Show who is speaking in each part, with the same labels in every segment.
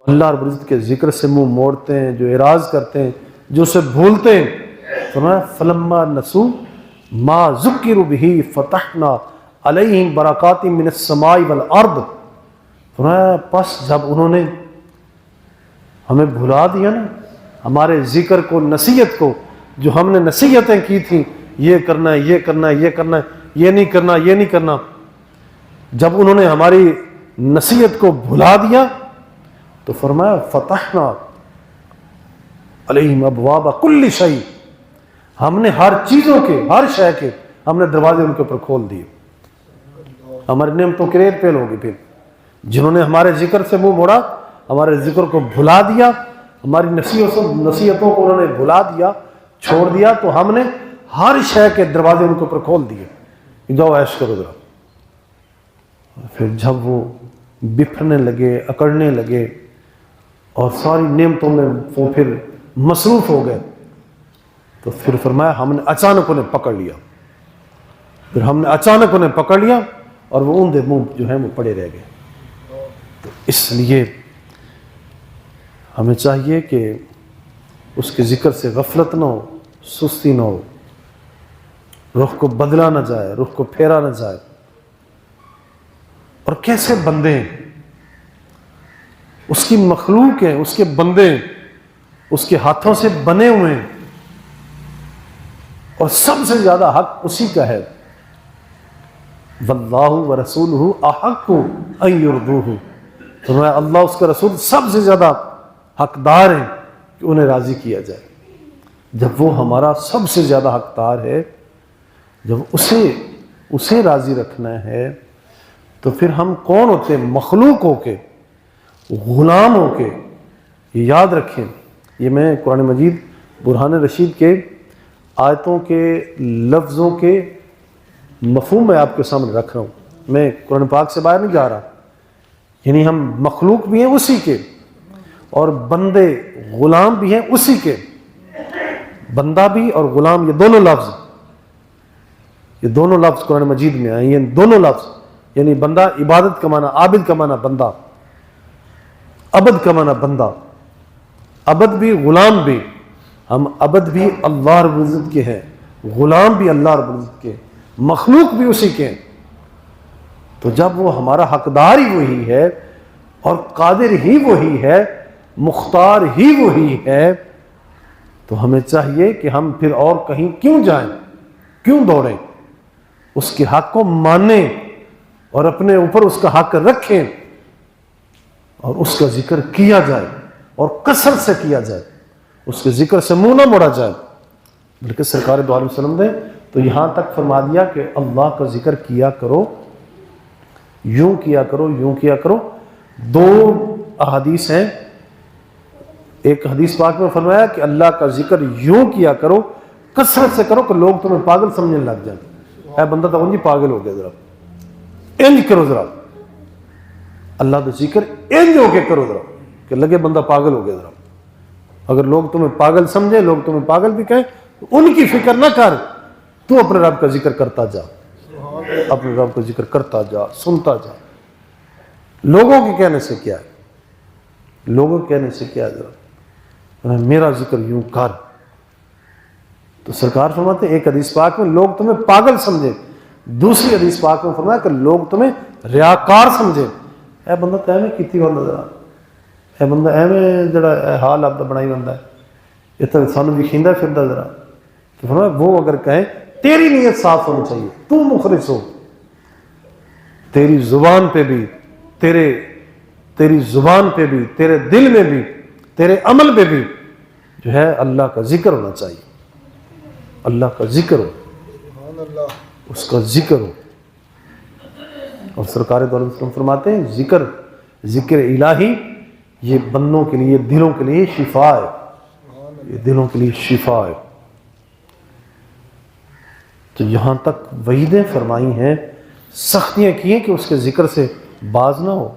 Speaker 1: اللہ رب العزت کے ذکر سے منہ موڑتے ہیں، جو اعراض کرتے ہیں، جو اسے بھولتے ہیں، فرمایا فلما نسوا ما ذکروا به فتحنا علیہم برکات من السماء والارض، فرمایا پس جب انہوں نے ہمیں بھلا دیا نا، ہمارے ذکر کو، نصیحت کو، جو ہم نے نصیحتیں کی تھیں، یہ کرنا ہے، یہ کرنا ہے، یہ کرنا ہے، یہ نہیں کرنا، یہ نہیں کرنا، جب انہوں نے ہماری نصیحت کو بھلا دیا تو فرمایا فتحنا علیہم ابواب کل شیء، ہم نے ہر چیزوں کے، ہر شے کے ہم نے دروازے ان کے اوپر کھول دیے، ہماری نعمتوں کی ریت پیل ہو گئی۔ پھر جنہوں نے ہمارے ذکر سے منہ موڑا، ہمارے ذکر کو بھلا دیا، ہماری نصیحتوں کو انہوں نے بھلا دیا، چھوڑ دیا، تو ہم نے ہر شے کے دروازے ان کے اوپر کھول دیے، جاؤ عیش کرو ذرا۔ پھر جب وہ بکھرنے لگے، اکڑنے لگے اور ساری نعمتوں میں وہ پھر مصروف ہو گئے، تو پھر فرمایا ہم نے اچانک انہیں پکڑ لیا، پھر ہم نے اچانک انہیں پکڑ لیا اور وہ اوندے منہ جو ہیں وہ پڑے رہ گئے۔ تو اس لیے ہمیں چاہیے کہ اس کے ذکر سے غفلت نہ ہو، سستی نہ ہو، رخ کو بدلا نہ جائے، رخ کو پھیرا نہ جائے۔ اور کیسے بندے ہیں، اس کی مخلوق ہیں، اس کے بندے ہیں، اس کے ہاتھوں سے بنے ہوئے ہیں، اور سب سے زیادہ حق اسی کا ہے۔ واللہ ورسولہ احق ان یرضوہ، فرمایا اللہ اس کا رسول سب سے زیادہ حقدار ہیں کہ انہیں راضی کیا جائے۔ جب وہ ہمارا سب سے زیادہ حقدار ہے، جب اسے راضی رکھنا ہے، تو پھر ہم کون ہوتے ہیں؟ مخلوق ہو کے، غلام ہو کے۔ یہ یاد رکھیں، یہ میں قرآن مجید برہان رشید کے آیتوں کے لفظوں کے مفہوم میں آپ کے سامنے رکھ رہا ہوں، میں قرآن پاک سے باہر نہیں جا رہا۔ یعنی ہم مخلوق بھی ہیں اسی کے، اور بندے غلام بھی ہیں اسی کے۔ بندہ بھی اور غلام، یہ دونوں لفظ قرآن مجید میں آئے، یہ دونوں لفظ، یعنی بندہ عبادت کا معنی، عابد کا معنی بندہ، عبد کا معنی بندہ، عبد بھی غلام بھی۔ ہم عبد بھی اللہ رب العزت کے ہیں، غلام بھی اللہ رب العزت کے، مخلوق بھی اسی کے ہیں۔ تو جب وہ ہمارا حقدار ہی وہی ہے اور قادر ہی وہی ہے، مختار ہی وہی ہے، تو ہمیں چاہیے کہ ہم پھر اور کہیں کیوں جائیں، کیوں دوڑیں؟ اس کے حق کو مانیں اور اپنے اوپر اس کا حق رکھیں، اور اس کا ذکر کیا جائے اور کثرت سے کیا جائے، اس کے ذکر سے منہ نہ موڑا جائے۔ بلکہ سرکار دو علیہ وسلم نے تو یہاں تک فرما دیا کہ اللہ کا ذکر کیا کرو، یوں کیا کرو، یوں کیا کرو۔ دو احادیث ہیں، ایک حدیث پاک میں فرمایا کہ اللہ کا ذکر یوں کیا کرو، کثرت سے کرو کہ لوگ تمہیں پاگل سمجھنے لگ جائیں۔ اے بندہ تو انجی پاگل ہو گیا، ذرا انج کرو، ذرا اللہ کا ذکر انج ہو کے کرو ذرا کہ لگے بندہ پاگل ہو گیا۔ ذرا اگر لوگ تمہیں پاگل سمجھے، لوگ تمہیں پاگل بھی کہیں، تو ان کی فکر نہ کر، تو اپنے رب کا ذکر کرتا جا، اپنے رب کا ذکر کرتا جا، سنتا جا۔ لوگوں کے کہنے سے کیا ہے، لوگوں کے کہنے سے کیا ہے، ذرا میرا ذکر یوں کر۔ تو سرکار فرماتے ہیں ایک حدیث پاک میں لوگ تمہیں پاگل سمجھے، دوسری حدیث پاک میں فرمایا کہ لوگ تمہیں ریاکار سمجھے۔ اے بندہ تے میں کیتی بندہ، ذرا اے بندہ ایویں جڑا حال آپ دا بنائی بندہ ہے، یہ تو سانوں وکھیندا پھردا ذرا۔ تو فرمایا وہ اگر کہیں تیری نیت صاف ہونی چاہیے، تو مخلص ہو، تیری زبان پہ بھی، تیری زبان پہ بھی، تیرے دل میں بھی، تیرے عمل پہ بھی جو ہے اللہ کا ذکر ہونا چاہیے، اللہ کا ذکر ہو، اس کا ذکر ہو۔ اور سرکار دو علیہ وسلم فرماتے ہیں ذکر الہی یہ بندوں کے لیے، دلوں کے لیے شفا ہے، یہ دلوں کے لیے شفا ہے۔ تو یہاں تک وعیدیں فرمائی ہیں، سختیاں کی ہیں کہ اس کے ذکر سے باز نہ ہو،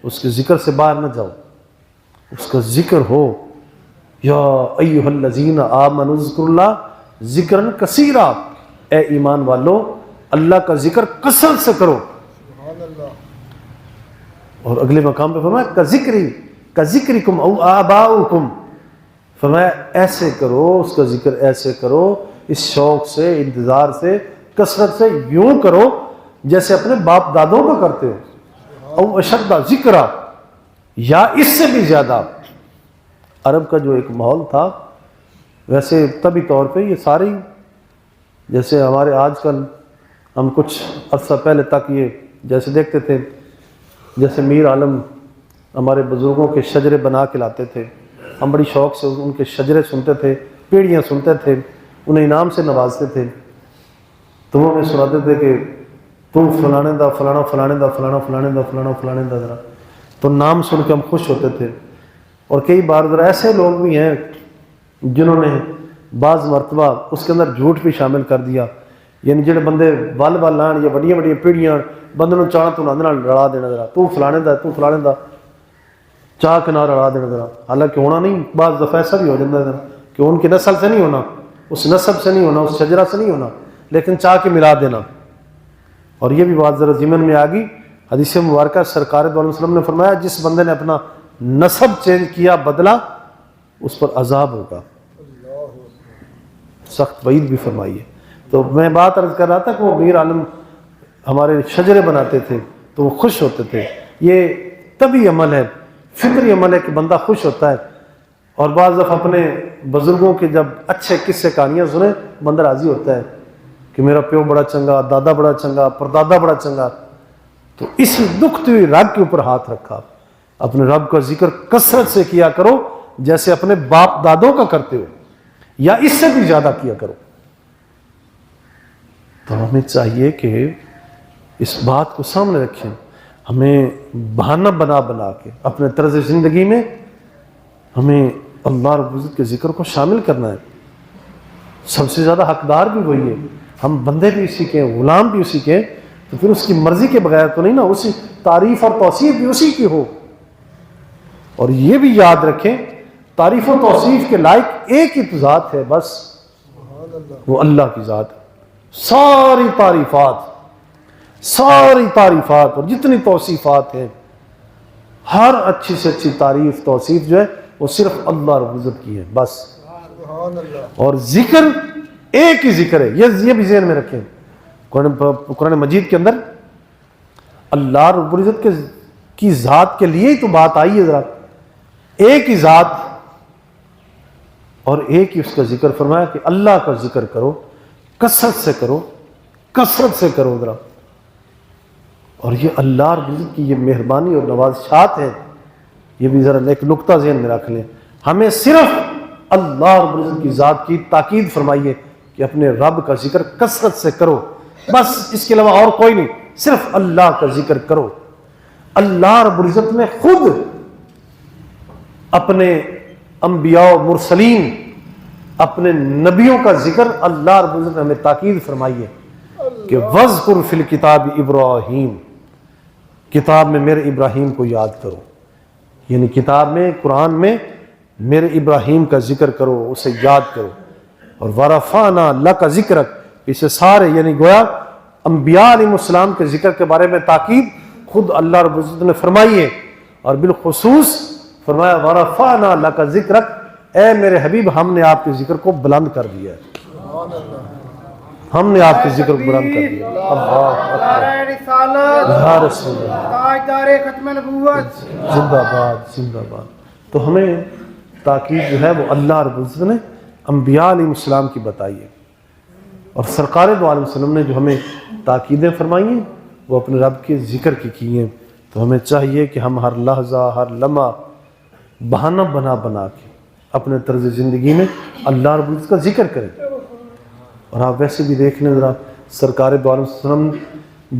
Speaker 1: اس کے ذکر سے باہر نہ جاؤ، اس کا ذکر ہو۔ یا ایھا الذین آمنوا اذکروا اللہ ذکرا کثیرا، اے ایمان والو اللہ کا ذکر کثرت سے کرو۔ اور اگلے مقام پہ فرمایا کذکرکم او آباؤکم، فرمایا ایسے کرو، اس کا ذکر ایسے کرو، اس شوق سے، انتظار سے، کثرت سے، یوں کرو جیسے اپنے باپ دادوں کا کرتے ہو، او اشد ذکرا، یا اس سے بھی زیادہ۔ عرب کا جو ایک ماحول تھا، ویسے طبی طور پہ یہ ساری، جیسے ہمارے آج کل ہم کچھ عرصہ پہلے تک یہ جیسے دیکھتے تھے، جیسے میر عالم ہمارے بزرگوں کے شجرے بنا کے لاتے تھے، ہم بڑی شوق سے ان کے شجرے سنتے تھے، پیڑیاں سنتے تھے، انہیں انعام سے نوازتے تھے، تو وہ ہمیں سناتے تھے کہ تم فلانے دا فلانا، فلانے دا فلانا، فلانے دا فلانا، فلانے دا، ذرا تو نام سن کے ہم خوش ہوتے تھے۔ اور کئی بار ذرا ایسے لوگ بھی ہیں جنہوں نے بعض مرتبہ اس کے اندر جھوٹ بھی شامل کر دیا، یعنی جڑے بندے ول لان یا بڑیاں بڑیاں پیڑیاں بندے نوں چاہ تو نال لڑا دینا، ذرا تو فلانے دا، تو فلانے دا، چاہ کے نہ لڑا دینا ذرا، حالانکہ ہونا نہیں، بعض دفعہ ایسا بھی ہو جاتا ہے ذرا کہ ان کی نسل سے نہیں ہونا، اس نسب سے نہیں ہونا، اس شجرہ سے نہیں ہونا، لیکن چاہ کے ملا دینا۔ اور یہ بھی بات ذرا ذہن میں آ گئی، حدیث مبارکہ سرکار دو علیہ وسلم نے فرمایا جس بندے نے اپنا نسب چینج کیا بدلا، اس پر عذاب ہوگا، سخت وعید بھی فرمائی ہے۔ تو میں بات عرض کر رہا تھا کہ وہ میر عالم ہمارے شجرے بناتے تھے تو وہ خوش ہوتے تھے، یہ طبی عمل ہے، فطری عمل ہے کہ بندہ خوش ہوتا ہے۔ اور بعض دفعہ اپنے بزرگوں کے جب اچھے قصے کہانیاں سنیں بندہ راضی ہوتا ہے کہ میرا پیو بڑا چنگا، دادا بڑا چنگا، پردادا بڑا چنگا۔ تو اس دکھتی ہوئی رگ کے اوپر ہاتھ رکھا، اپنے رب کا ذکر کثرت سے کیا کرو جیسے اپنے باپ دادوں کا کرتے ہو، یا اس سے بھی زیادہ کیا کرو۔ تو ہمیں چاہیے کہ اس بات کو سامنے رکھیں، ہمیں بہانہ بنا بنا کے اپنے طرز زندگی میں ہمیں اللہ رب العزت کے ذکر کو شامل کرنا ہے۔ سب سے زیادہ حقدار بھی وہی ہے، ہم بندے بھی اسی کے ہیں، غلام بھی اسی کے ہیں، تو پھر اس کی مرضی کے بغیر تو نہیں نا، اسی تعریف اور توصیف بھی اسی کی ہو۔ اور یہ بھی یاد رکھیں تعریف و توصیف کے لائق ایک ہی ذات ہے، بس وہ اللہ کی ذات ہے۔ ساری تعریفات اور جتنی توصیفات ہیں، ہر اچھی سے اچھی تعریف توصیف جو ہے وہ صرف اللہ رب العزت کی ہے بس۔ اور ذکر ایک ہی ذکر ہے، یہ بھی ذہن میں رکھیں، قرآن مجید کے اندر اللہ رب العزت کی ذات کے لیے ہی تو بات آئی ہے، ذرا ایک ہی ذات اور ایک ہی اس کا ذکر فرمایا کہ اللہ کا ذکر کرو، کثرت سے کرو ذرا۔ اور یہ اللہ رب العزت کی یہ مہربانی اور نوازشات ہیں، یہ بھی ذرا ایک نقطہ ذہن میں رکھ لیں، ہمیں صرف اللہ رب العزت کی ذات کی تاکید فرمائیے کہ اپنے رب کا ذکر کثرت سے کرو، بس اس کے علاوہ اور کوئی نہیں، صرف اللہ کا ذکر کرو۔ اللہ رب العزت نے خود اپنے انبیاء و مرسلین، اپنے نبیوں کا ذکر اللہ رب العزت نے ہمیں تاکید فرمائی ہے کہ وَاذْكُرْ فِي الْكِتَابِ ابراہیم، کتاب میں میرے ابراہیم کو یاد کرو، یعنی کتاب میں، قرآن میں میرے ابراہیم کا ذکر کرو، اسے یاد کرو۔ اور وَرَفَعْنَا لَكَ ذِكْرَكَ، اسے سارے یعنی گویا انبیاء علیہ السلام کے ذکر کے بارے میں تاکید خود اللہ رب العزت نے فرمائی ہے، اور بالخصوص فرمایا وَرَفَعْنَا لَكَ ذِكْرَكَ، اے میرے حبیب ہم نے آپ کے ذکر کو بلند کر دیا ہے، ہم نے آپ کے ذکر کو بلند کر دیا۔ اللہ رسول زندہ باد، زندہ باد۔ تو ہمیں تاکید جو ہے وہ اللہ رب العزت نے انبیاء علیہ السلام کی بتائی ہے، اور سرکار دو عالم وسلم نے جو ہمیں تاکیدیں فرمائی ہیں وہ اپنے رب کے ذکر کی ہیں۔ تو ہمیں چاہیے کہ ہم ہر لحظہ، ہر لمحہ بہانہ بنا بنا کے اپنے طرز زندگی میں اللہ رب العزت کا ذکر کریں۔ اور آپ ویسے بھی دیکھ لیں ذرا، سرکار دو عالم وسلم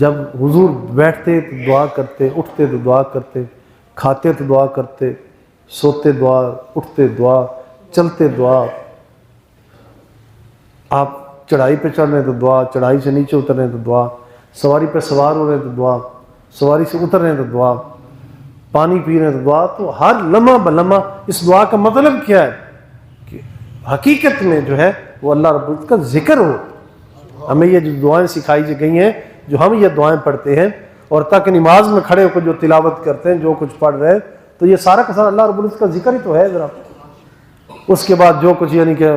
Speaker 1: جب حضور بیٹھتے تو دعا کرتے، اٹھتے تو دعا کرتے، کھاتے تو دعا کرتے، سوتے دعا، اٹھتے دعا، چلتے دعا، آپ چڑھائی پہ چڑھ رہے ہیں تو دعا، چڑھائی سے نیچے اتر رہے ہیں تو دعا، سواری پہ سوار ہو رہے ہیں تو دعا، سواری سے اتر رہے ہیں تو دعا، پانی پی رہے ہیں تو دعا۔ تو ہر لمحہ بلمحہ اس دعا کا مطلب کیا ہے کہ حقیقت میں جو ہے وہ اللہ رب العزت کا ذکر ہو۔ ہمیں یہ جو دعائیں سکھائی گئی ہیں، جو ہم یہ دعائیں پڑھتے ہیں، اور تک نماز میں کھڑے ہو کر جو تلاوت کرتے ہیں، جو کچھ پڑھ رہے ہیں، تو یہ سارا کا سارا اللہ رب العزت کا ذکر ہی تو ہے ذرا. اس کے بعد جو کچھ یعنی کہ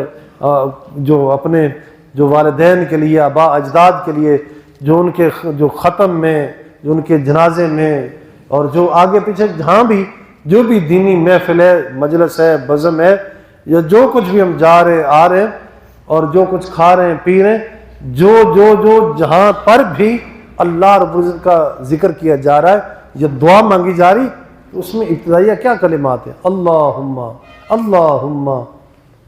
Speaker 1: جو اپنے جو والدین کے لیے، آبا اجداد کے لیے، جو ان کے جو ختم میں، جو ان کے جنازے میں، اور جو آگے پیچھے جہاں بھی جو بھی دینی محفل ہے، مجلس ہے، بزم ہے، یا جو کچھ بھی ہم جا رہے آ رہے ہیں اور جو کچھ کھا رہے ہیں پی رہے ہیں، جو جہاں پر بھی اللہ رب العزت کا ذکر کیا جا رہا ہے یا دعا مانگی جا رہی، تو اس میں ابتدائیہ کیا کلمات ہیں؟ اللہم اللہم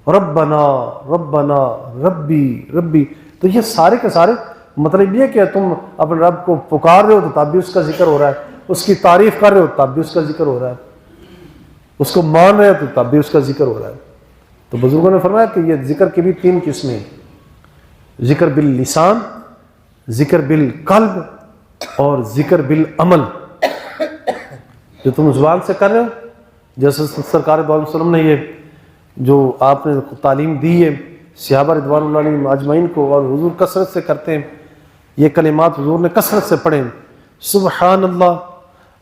Speaker 1: ربنا ربنا ربی ربی. تو یہ سارے کے سارے مطلب یہ کہ تم اپنے رب کو پکار رہے ہو تو تب بھی اس کا ذکر ہو رہا ہے، اس کی تعریف کر رہے ہو تب بھی اس کا ذکر ہو رہا ہے، اس کو مان رہے ہو تو تب بھی اس کا ذکر ہو رہا ہے. تو بزرگوں نے فرمایا کہ یہ ذکر کی بھی 3 قسمیں ہیں: ذکر باللسان، ذکر بالقلب، اور ذکر بالعمل. جو تم زبان سے کر رہے ہو، جیسے سرکار دو عالم وسلم نے یہ جو آپ نے تعلیم دی ہے صحابہ رضوان اللہ علیہم اجمعین کو، اور حضور کثرت سے کرتے ہیں یہ کلمات، حضور نے کثرت سے پڑھیں: سبحان اللہ،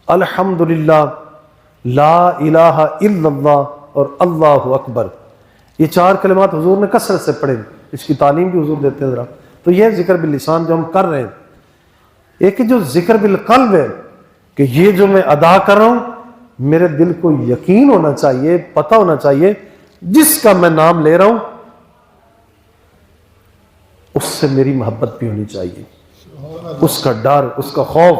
Speaker 1: الحمدللہ، لا الہ الا اللہ، اور اللہ اکبر. یہ 4 کلمات حضور نے کثرت سے پڑھیں، اس کی تعلیم بھی حضور دیتے ہیں ذرا. تو یہ ذکر باللسان جو ہم کر رہے ہیں. ایک جو ذکر بالقلب ہے کہ یہ جو میں ادا کر رہا ہوں، میرے دل کو یقین ہونا چاہیے، پتہ ہونا چاہیے جس کا میں نام لے رہا ہوں اس سے میری محبت بھی ہونی چاہیے، اس کا ڈر، اس کا خوف،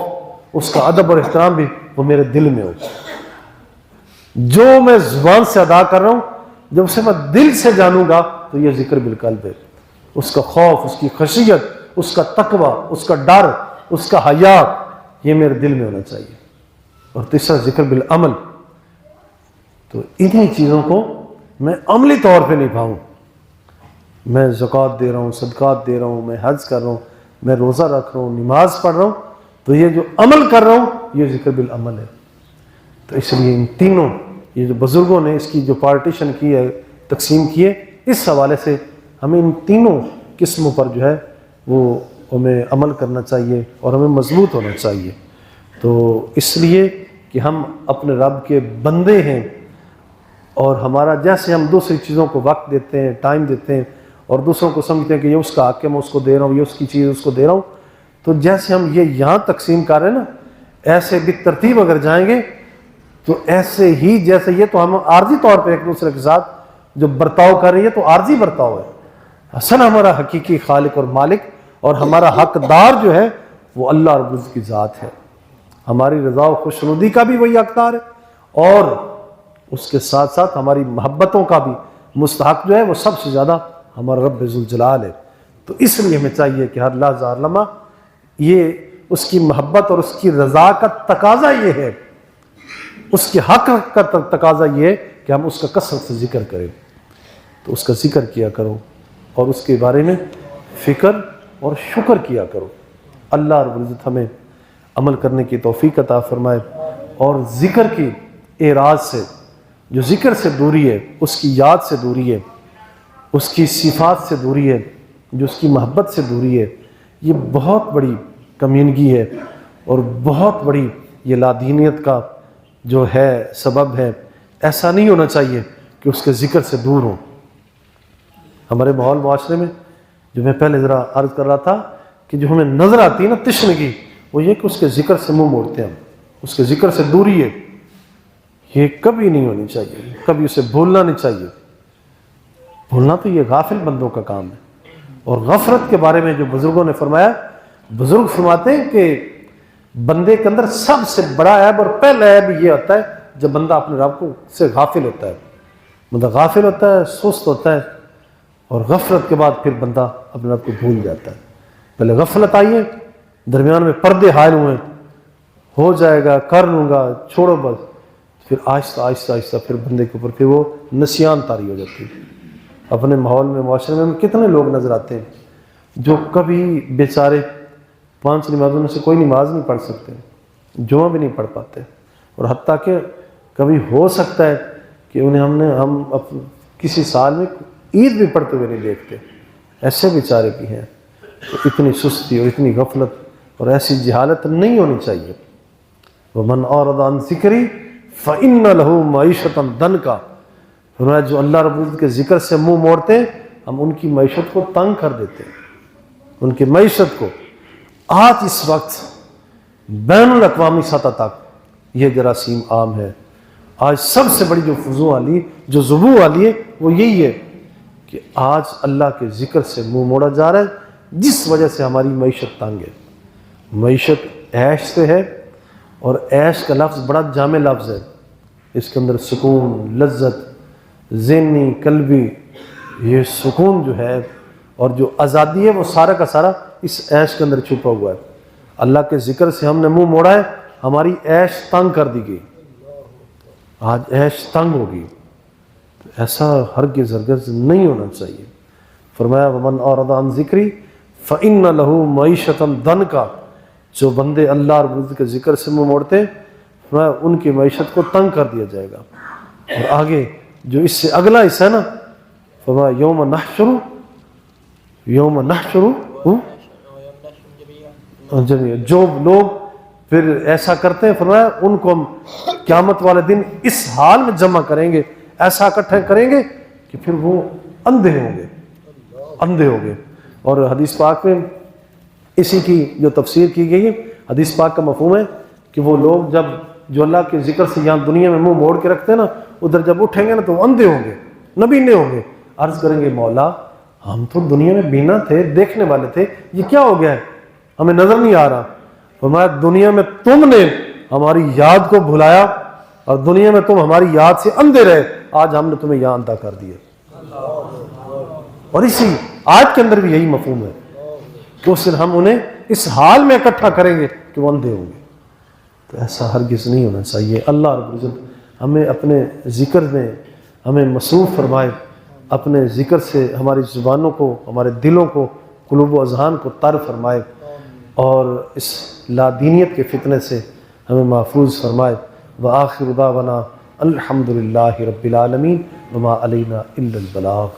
Speaker 1: اس کا ادب اور احترام بھی وہ میرے دل میں ہو. جو میں زبان سے ادا کر رہا ہوں جب اسے میں دل سے جانوں گا تو یہ ذکر بالقلب ہے. اس کا خوف، اس کی خشیت، اس کا تقوی، اس کا ڈر، اس کا حیا، یہ میرے دل میں ہونا چاہیے. اور تیسرا ذکر بالعمل. تو انہی چیزوں کو میں عملی طور پہ نبھاؤں. میں زکوٰۃ دے رہا ہوں، صدقات دے رہا ہوں، میں حج کر رہا ہوں، میں روزہ رکھ رہا ہوں، نماز پڑھ رہا ہوں، تو یہ جو عمل کر رہا ہوں یہ ذکر بالعمل ہے. تو اس لیے ان تینوں، یہ جو بزرگوں نے اس کی جو پارٹیشن کی ہے، تقسیم کی ہے، اس حوالے سے ہمیں ان تینوں قسموں پر جو ہے وہ ہمیں عمل کرنا چاہیے اور ہمیں مضبوط ہونا چاہیے. تو اس لیے کہ ہم اپنے رب کے بندے ہیں، اور ہمارا جیسے ہم دوسری چیزوں کو وقت دیتے ہیں، ٹائم دیتے ہیں، اور دوسروں کو سمجھتے ہیں کہ یہ اس کا حق ہے، میں اس کو دے رہا ہوں، یہ اس کی چیز اس کو دے رہا ہوں، تو جیسے ہم یہ یہاں تقسیم کر رہے ہیں نا، ایسے بھی ترتیب اگر جائیں گے تو ایسے ہی جیسے یہ تو ہم عارضی طور پہ ایک دوسرے کے ساتھ جو برتاؤ کر رہی ہے تو عارضی برتاؤ ہے. اصل ہمارا حقیقی خالق اور مالک اور ہمارا حقدار جو ہے وہ اللہ رب العزت کی ذات ہے. ہماری رضا و خوشنودی کا بھی وہی حقدار ہے، اور اس کے ساتھ ساتھ ہماری محبتوں کا بھی مستحق جو ہے وہ سب سے زیادہ ہمارا رب ذوالجلال ہے. تو اس لیے ہمیں چاہیے کہ ہر لحظہ ہر لمحہ یہ اس کی محبت اور اس کی رضا کا تقاضا یہ ہے، اس کے حق کا تقاضا یہ ہے کہ ہم اس کا کثرت سے ذکر کریں. تو اس کا ذکر کیا کرو اور اس کے بارے میں فکر اور شکر کیا کرو. اللہ رب العزت ہمیں عمل کرنے کی توفیق عطا فرمائے، اور ذکر کی اعراض سے، جو ذکر سے دوری ہے، اس کی یاد سے دوری ہے، اس کی صفات سے دوری ہے، جو اس کی محبت سے دوری ہے، یہ بہت بڑی کمیونگی ہے اور بہت بڑی یہ لادینیت کا جو ہے سبب ہے. ایسا نہیں ہونا چاہیے کہ اس کے ذکر سے دور ہوں. ہمارے ماحول معاشرے میں جو میں پہلے ذرا عرض کر رہا تھا کہ جو ہمیں نظر آتی ہے نا تشنگی، وہ یہ کہ اس کے ذکر سے منہ موڑتے ہیں ہم، اس کے ذکر سے دوری ہے. یہ کبھی نہیں ہونی چاہیے، کبھی اسے بھولنا نہیں چاہیے. بھولنا تو یہ غافل بندوں کا کام ہے. اور غفلت کے بارے میں جو بزرگوں نے فرمایا، بزرگ فرماتے ہیں کہ بندے کے اندر سب سے بڑا عیب اور پہلا عیب یہ ہوتا ہے جب بندہ اپنے رب کو سے غافل ہوتا ہے. بندہ غافل ہوتا ہے، سست ہوتا ہے، اور غفلت کے بعد پھر بندہ اپنے رب کو بھول جاتا ہے. پہلے غفلت آئی ہے، درمیان میں پردے حائل ہوئے، ہو جائے گا، کر لوں گا، چھوڑو بس. پھر آہستہ آہستہ آہستہ پھر بندے کے اوپر پھر وہ نسیان طاری ہو جاتی ہے. اپنے ماحول میں، معاشرے میں کتنے لوگ نظر آتے ہیں جو کبھی بیچارے 5 نمازوں میں سے کوئی نماز نہیں پڑھ سکتے، جمعہ بھی نہیں پڑھ پاتے، اور حتیٰ کہ کبھی ہو سکتا ہے کہ انہیں ہم کسی سال میں عید بھی پڑھتے ہوئے نہیں دیکھتے. ایسے بیچارے بھی ہیں. تو اتنی سستی اور اتنی غفلت اور ایسی جہالت نہیں ہونی چاہیے. وَمَنْ أَعْرَضَ عَنْ ذِكْرِي فَإِنَّ لَهُ مَعِيشَةً ضَنْكَ، فرمایا جو اللہ رب العزت کے ذکر سے منہ موڑتے ہیں ہم ان کی معیشت کو تنگ کر دیتے ہیں، ان کی معیشت کو۔ آج اس وقت بین الاقوامی سطح تک یہ جراثیم عام ہے۔ آج سب سے بڑی جو فضو والی، جو زبو والی ہے، وہ یہی ہے کہ آج اللہ کے ذکر سے منہ موڑا جا رہا ہے، جس وجہ سے ہماری معیشت تنگ ہے۔ معیشت عیش سے ہے، اور عیش کا لفظ بڑا جامع لفظ ہے، اس کے اندر سکون، لذت، ذہنی، قلبی، یہ سکون جو ہے اور جو آزادی ہے وہ سارا کا سارا اس عیش کے اندر چھپا ہوا ہے۔ اللہ کے ذکر سے ہم نے منہ موڑا ہے، ہماری عیش تنگ کر دی گئی، آج عیش تنگ ہوگی، ایسا ہرگز نہیں ہونا چاہیے۔ فرمایا ومن اعرض عن ذکری فإن له معیشة ضنکا، جو بندے اللہ رب العزت کے ذکر سے منہ موڑتے ہیں فرمایا ان کی معیشت کو تنگ کر دیا جائے گا۔ اور آگے جو اس سے اگلا حصہ ہے نا، فرمایا یوم نحشر جميعا، جو لوگ پھر ایسا کرتے ہیں فرمایا ان کو ہم قیامت والے دن اس حال میں جمع کریں گے، ایسا اکٹھے کریں گے کہ پھر وہ اندھے ہوں گے۔ اور حدیث پاک میں اسی کی جو تفسیر کی گئی ہے، حدیث پاک کا مفہوم ہے کہ وہ لوگ جب جو اللہ کے ذکر سے یہاں دنیا میں منہ موڑ کے رکھتے ہیں نا، ادھر جب اٹھیں گے نا تو وہ اندھے ہوں گے، نبینے ہوں گے، عرض کریں گے مولا ہم تو دنیا میں بینا تھے، دیکھنے والے تھے، یہ کیا ہو گیا ہے، ہمیں نظر نہیں آ رہا۔ فرمایا دنیا میں تم نے ہماری یاد کو بھلایا اور دنیا میں تم ہماری یاد سے اندھے رہے، آج ہم نے تمہیں یہاں اندھا کر دیا۔ اور اسی آج کے اندر بھی یہی مفہوم ہے کہ اس دن ہم انہیں اس حال میں اکٹھا کریں گے کہ وہ اندھے ہوں گے۔ تو ایسا ہرگز نہیں ہونا چاہیے۔ اللہ رب العزت ہمیں اپنے ذکر میں ہمیں مصروف فرمائے، اپنے ذکر سے ہماری زبانوں کو، ہمارے دلوں کو، قلوب و اذہان کو تر فرمائے، اور اس لادینیت کے فتنے سے ہمیں محفوظ فرمائے۔ وآخر دعوانا الحمد للہ رب العالمین وما علینا الا البلاغ۔